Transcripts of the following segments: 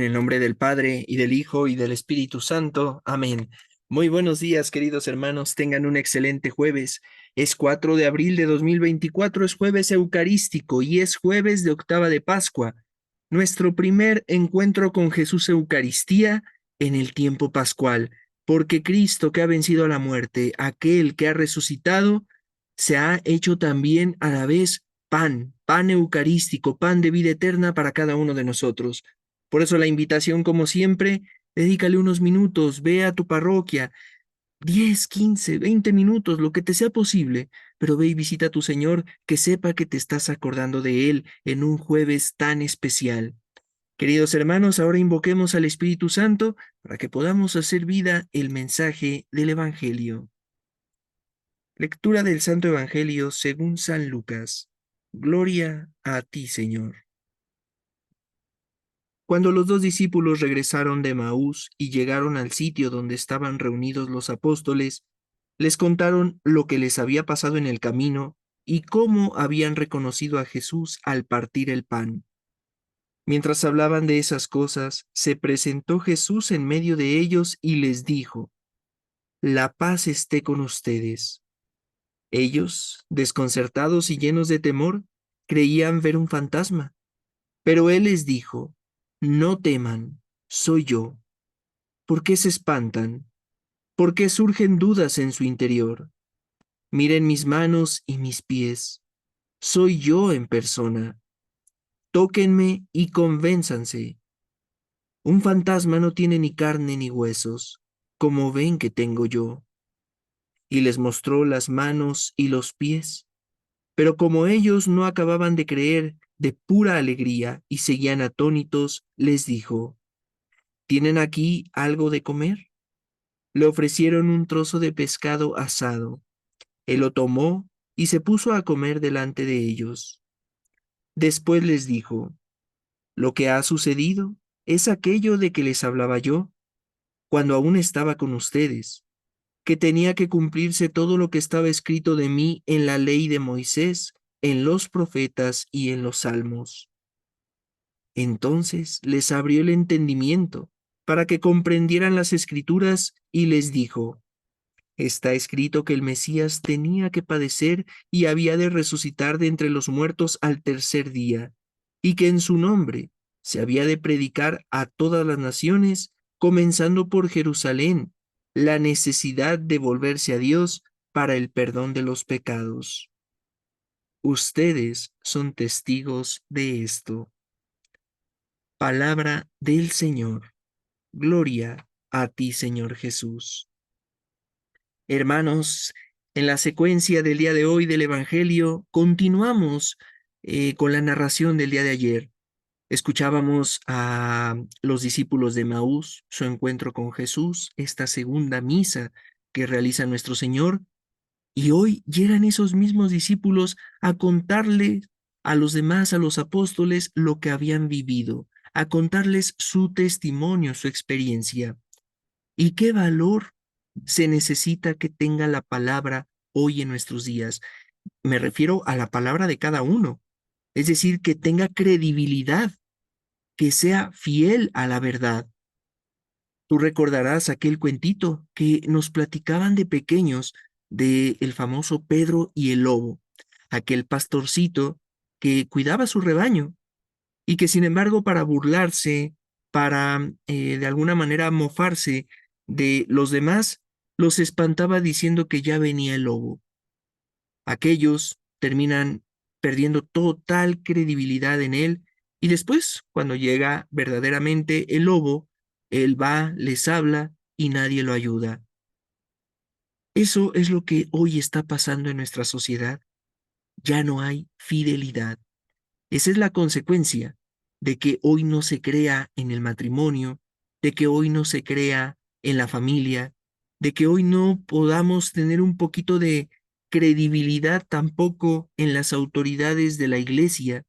el nombre del Padre, y del Hijo, y del Espíritu Santo. Amén. Muy buenos días, queridos hermanos. Tengan un excelente jueves. Es 4 de abril de 2024, es jueves eucarístico y es jueves de octava de Pascua. Nuestro primer encuentro con Jesús Eucaristía en el tiempo pascual, porque Cristo, que ha vencido a la muerte, aquel que ha resucitado, se ha hecho también a la vez pan eucarístico, pan de vida eterna para cada uno de nosotros. Por eso la invitación, como siempre, dedícale unos minutos, ve a tu parroquia, 10, 15, 20 minutos, lo que te sea posible, pero ve y visita a tu Señor, que sepa que te estás acordando de Él en un jueves tan especial. Queridos hermanos, ahora invoquemos al Espíritu Santo para que podamos hacer vida el mensaje del Evangelio. Lectura del Santo Evangelio según San Lucas. Gloria a ti, Señor. Cuando los dos discípulos regresaron de Maús y llegaron al sitio donde estaban reunidos los apóstoles, les contaron lo que les había pasado en el camino y cómo habían reconocido a Jesús al partir el pan. Mientras hablaban de esas cosas, se presentó Jesús en medio de ellos y les dijo: La paz esté con ustedes. Ellos, desconcertados y llenos de temor, creían ver un fantasma, pero él les dijo: No teman, soy yo. ¿Por qué se espantan? ¿Por qué surgen dudas en su interior? Miren mis manos y mis pies. Soy yo en persona. Tóquenme y convénzanse. Un fantasma no tiene ni carne ni huesos, como ven que tengo yo. Y les mostró las manos y los pies. Pero como ellos no acababan de creer de pura alegría y seguían atónitos, les dijo: ¿Tienen aquí algo de comer? Le ofrecieron un trozo de pescado asado. Él lo tomó y se puso a comer delante de ellos. Después les dijo: Lo que ha sucedido es aquello de que les hablaba yo, cuando aún estaba con ustedes, que tenía que cumplirse todo lo que estaba escrito de mí en la ley de Moisés, en los profetas y en los salmos. Entonces les abrió el entendimiento para que comprendieran las escrituras y les dijo: Está escrito que el Mesías tenía que padecer y había de resucitar de entre los muertos al tercer día, y que en su nombre se había de predicar a todas las naciones, comenzando por Jerusalén, la necesidad de volverse a Dios para el perdón de los pecados. Ustedes son testigos de esto. Palabra del Señor. Gloria a ti, Señor Jesús. Hermanos, en la secuencia del día de hoy del Evangelio, continuamos con la narración del día de ayer. Escuchábamos a los discípulos de Maús, su encuentro con Jesús, esta segunda misa que realiza nuestro Señor, y hoy llegan esos mismos discípulos a contarle a los demás, a los apóstoles, lo que habían vivido, a contarles su testimonio, su experiencia. ¿Y qué valor se necesita que tenga la palabra hoy en nuestros días? Me refiero a la palabra de cada uno, es decir, que tenga credibilidad, que sea fiel a la verdad. Tú recordarás aquel cuentito que nos platicaban de pequeños de el famoso Pedro y el lobo, aquel pastorcito que cuidaba su rebaño y que sin embargo para burlarse, para de alguna manera mofarse de los demás, los espantaba diciendo que ya venía el lobo. Aquellos terminan perdiendo total credibilidad en él y después, cuando llega verdaderamente el lobo, él va, les habla y nadie lo ayuda. Eso es lo que hoy está pasando en nuestra sociedad. Ya no hay fidelidad. Esa es la consecuencia de que hoy no se crea en el matrimonio, de que hoy no se crea en la familia, de que hoy no podamos tener un poquito de credibilidad tampoco en las autoridades de la iglesia,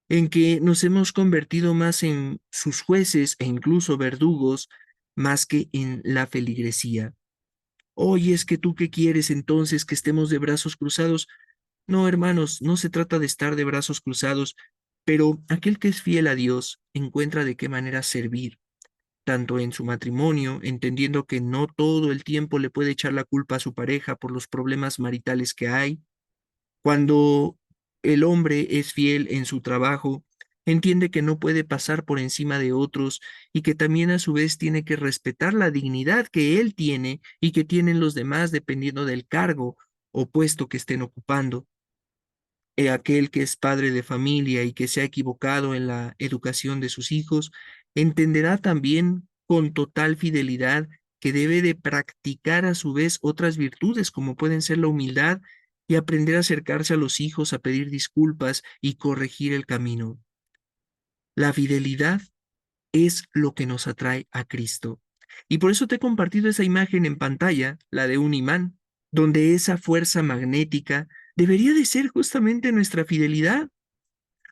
en que nos hemos convertido más en sus jueces e incluso verdugos, más que en la feligresía. Oye, es que tú qué quieres entonces, que estemos de brazos cruzados. No, hermanos, no se trata de estar de brazos cruzados, Pero aquel que es fiel a Dios encuentra de qué manera servir, tanto en su matrimonio, entendiendo que no todo el tiempo le puede echar la culpa a su pareja por los problemas maritales que hay. Cuando el hombre es fiel en su trabajo, entiende que no puede pasar por encima de otros y que también a su vez tiene que respetar la dignidad que él tiene y que tienen los demás dependiendo del cargo o puesto que estén ocupando. Aquel que es padre de familia y que se ha equivocado en la educación de sus hijos, entenderá también con total fidelidad que debe de practicar a su vez otras virtudes como pueden ser la humildad y aprender a acercarse a los hijos, a pedir disculpas y corregir el camino. La fidelidad es lo que nos atrae a Cristo. Y por eso te he compartido esa imagen en pantalla, la de un imán, donde esa fuerza magnética debería de ser justamente nuestra fidelidad.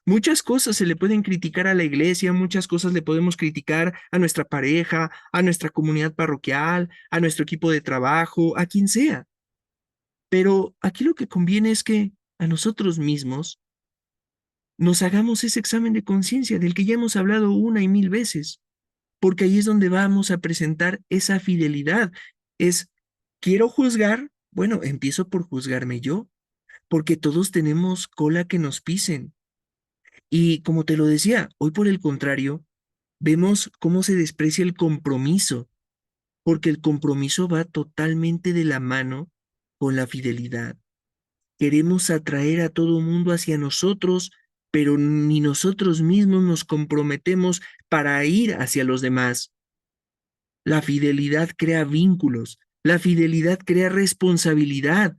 Muchas cosas se le pueden criticar a la iglesia, muchas cosas le podemos criticar a nuestra pareja, a nuestra comunidad parroquial, a nuestro equipo de trabajo, a quien sea. Pero aquí lo que conviene es que a nosotros mismos nos hagamos ese examen de conciencia del que ya hemos hablado una y mil veces, porque ahí es donde vamos a presentar esa fidelidad. Es, quiero juzgar, bueno, empiezo por juzgarme yo, porque todos tenemos cola que nos pisen. Y como te lo decía, hoy por el contrario, vemos cómo se desprecia el compromiso, porque el compromiso va totalmente de la mano con la fidelidad. Queremos atraer a todo mundo hacia nosotros, pero ni nosotros mismos nos comprometemos para ir hacia los demás. La fidelidad crea vínculos, la fidelidad crea responsabilidad,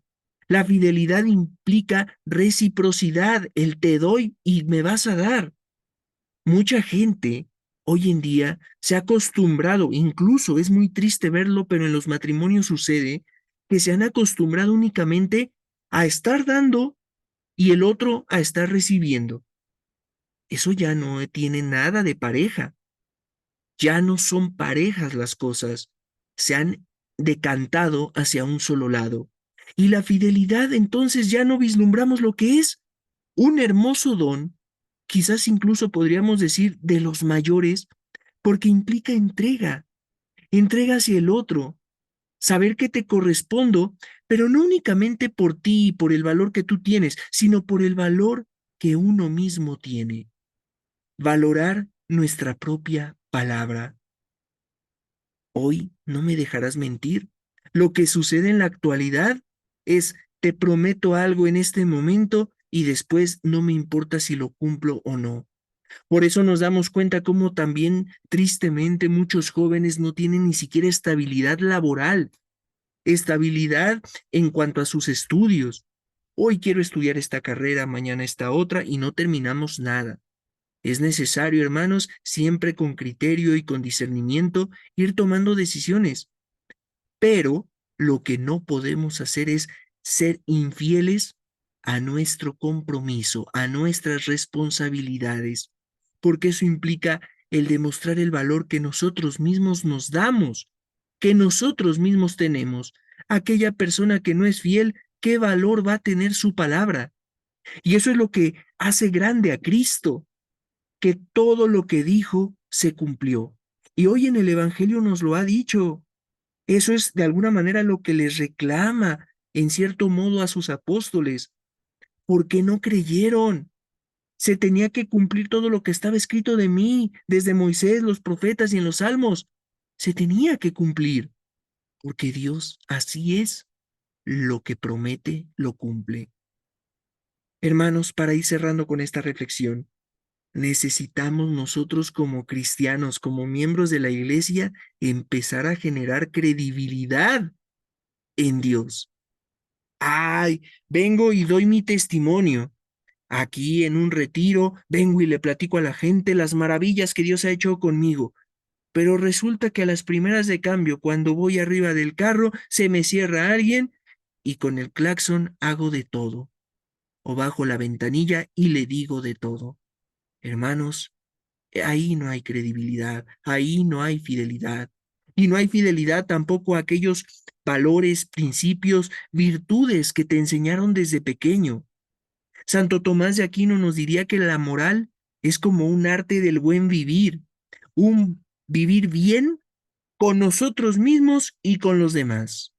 la fidelidad implica reciprocidad, el te doy y me vas a dar. Mucha gente hoy en día se ha acostumbrado, incluso es muy triste verlo, pero en los matrimonios sucede, que se han acostumbrado únicamente a estar dando y el otro a estar recibiendo. Eso ya no tiene nada de pareja, ya no son parejas las cosas, se han decantado hacia un solo lado. Y la fidelidad entonces ya no vislumbramos lo que es un hermoso don, quizás incluso podríamos decir de los mayores, porque implica entrega, entrega hacia el otro, saber que te correspondo, pero no únicamente por ti y por el valor que tú tienes, sino por el valor que uno mismo tiene. Valorar nuestra propia palabra. Hoy no me dejarás mentir. Lo que sucede en la actualidad es, te prometo algo en este momento y después no me importa si lo cumplo o no. Por eso nos damos cuenta cómo también tristemente muchos jóvenes no tienen ni siquiera estabilidad laboral, estabilidad en cuanto a sus estudios. Hoy quiero estudiar esta carrera, mañana esta otra y no terminamos nada. Es necesario, hermanos, siempre con criterio y con discernimiento, ir tomando decisiones. Pero lo que no podemos hacer es ser infieles a nuestro compromiso, a nuestras responsabilidades, porque eso implica el demostrar el valor que nosotros mismos nos damos, que nosotros mismos tenemos. Aquella persona que no es fiel, ¿qué valor va a tener su palabra? Y eso es lo que hace grande a Cristo, que todo lo que dijo se cumplió. Y hoy en el Evangelio nos lo ha dicho. Eso es de alguna manera lo que les reclama, en cierto modo, a sus apóstoles. ¿Por qué no creyeron? Se tenía que cumplir todo lo que estaba escrito de mí, desde Moisés, los profetas y en los salmos. Se tenía que cumplir, porque Dios así es. Lo que promete, lo cumple. Hermanos, para ir cerrando con esta reflexión, necesitamos nosotros como cristianos, como miembros de la iglesia, empezar a generar credibilidad en Dios. Ay, vengo y doy mi testimonio. Aquí en un retiro, vengo y le platico a la gente las maravillas que Dios ha hecho conmigo. Pero resulta que a las primeras de cambio, cuando voy arriba del carro, se me cierra alguien y con el claxon hago de todo. O bajo la ventanilla y le digo de todo. Hermanos, ahí no hay credibilidad, ahí no hay fidelidad. Y no hay fidelidad tampoco a aquellos valores, principios, virtudes que te enseñaron desde pequeño. Santo Tomás de Aquino nos diría que la moral Es como un arte del buen vivir, un vivir bien con nosotros mismos y con los demás.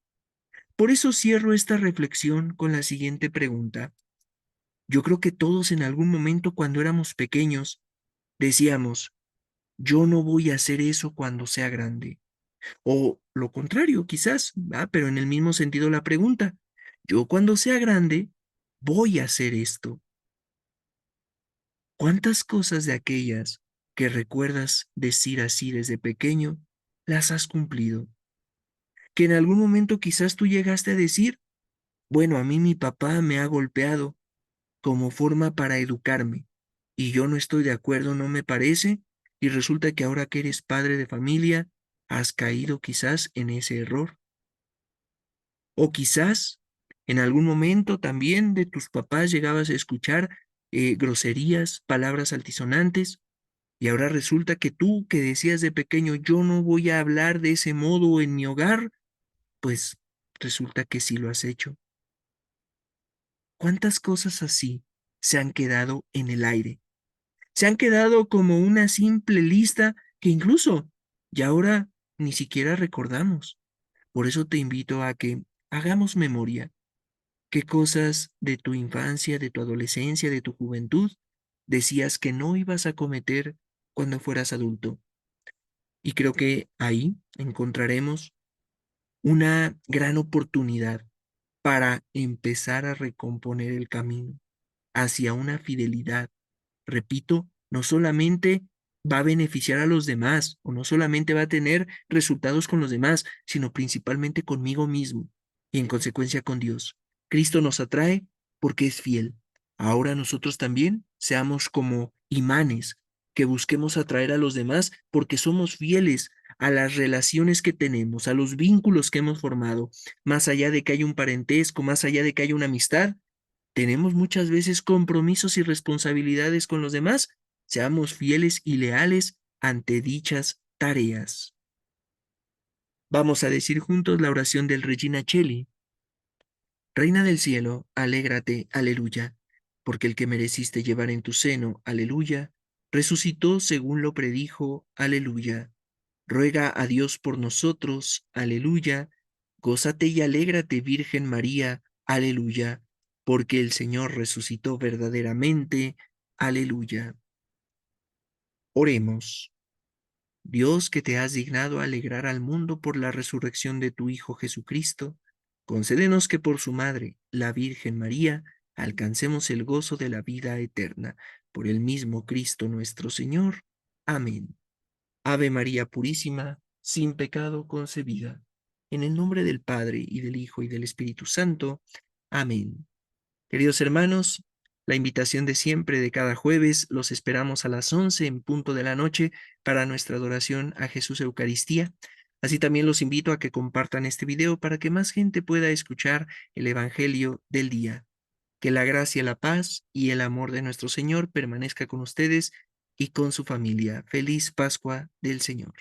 Por eso cierro esta reflexión con la siguiente pregunta. Yo creo que todos en algún momento cuando éramos pequeños decíamos, yo no voy a hacer eso cuando sea grande. O lo contrario, quizás, pero en el mismo sentido la pregunta, yo cuando sea grande voy a hacer esto. ¿Cuántas cosas de aquellas que recuerdas decir así desde pequeño las has cumplido? Que en algún momento quizás tú llegaste a decir, bueno, a mí mi papá me ha golpeado como forma para educarme y yo no estoy de acuerdo, no me parece, y resulta que ahora que eres padre de familia, has caído quizás en ese error. O quizás en algún momento también de tus papás llegabas a escuchar groserías, palabras altisonantes, y ahora resulta que tú que decías de pequeño, yo no voy a hablar de ese modo en mi hogar, pues resulta que sí lo has hecho. ¿Cuántas cosas así se han quedado en el aire? Se han quedado como una simple lista que incluso ya ahora ni siquiera recordamos. Por eso te invito a que hagamos memoria. ¿Qué cosas de tu infancia, de tu adolescencia, de tu juventud decías que no ibas a cometer cuando fueras adulto? Y creo que ahí encontraremos una gran oportunidad para empezar a recomponer el camino hacia una fidelidad. Repito, no solamente va a beneficiar a los demás o no solamente va a tener resultados con los demás, sino principalmente conmigo mismo y en consecuencia con Dios. Cristo nos atrae porque es fiel. Ahora nosotros también seamos como imanes que busquemos atraer a los demás porque somos fieles a las relaciones que tenemos, a los vínculos que hemos formado, más allá de que haya un parentesco, más allá de que haya una amistad, tenemos muchas veces compromisos y responsabilidades con los demás. Seamos fieles y leales ante dichas tareas. Vamos a decir juntos la oración del Regina Cheli. Reina del cielo, alégrate, aleluya, porque el que mereciste llevar en tu seno, aleluya, resucitó según lo predijo, aleluya. Ruega a Dios por nosotros, aleluya. Gózate y alégrate, Virgen María, aleluya, porque el Señor resucitó verdaderamente, aleluya. Oremos. Dios, que te has dignado alegrar al mundo por la resurrección de tu Hijo Jesucristo, concédenos que por su Madre, la Virgen María, alcancemos el gozo de la vida eterna. Por el mismo Cristo nuestro Señor. Amén. Ave María Purísima, sin pecado concebida. En el nombre del Padre, y del Hijo, y del Espíritu Santo. Amén. Queridos hermanos, la invitación de siempre, de cada jueves, los esperamos a las 11 en punto de la noche para nuestra adoración a Jesús Eucaristía. Así también los invito a que compartan este video para que más gente pueda escuchar el Evangelio del día. Que la gracia, la paz y el amor de nuestro Señor permanezca con ustedes y con su familia. Feliz Pascua del Señor.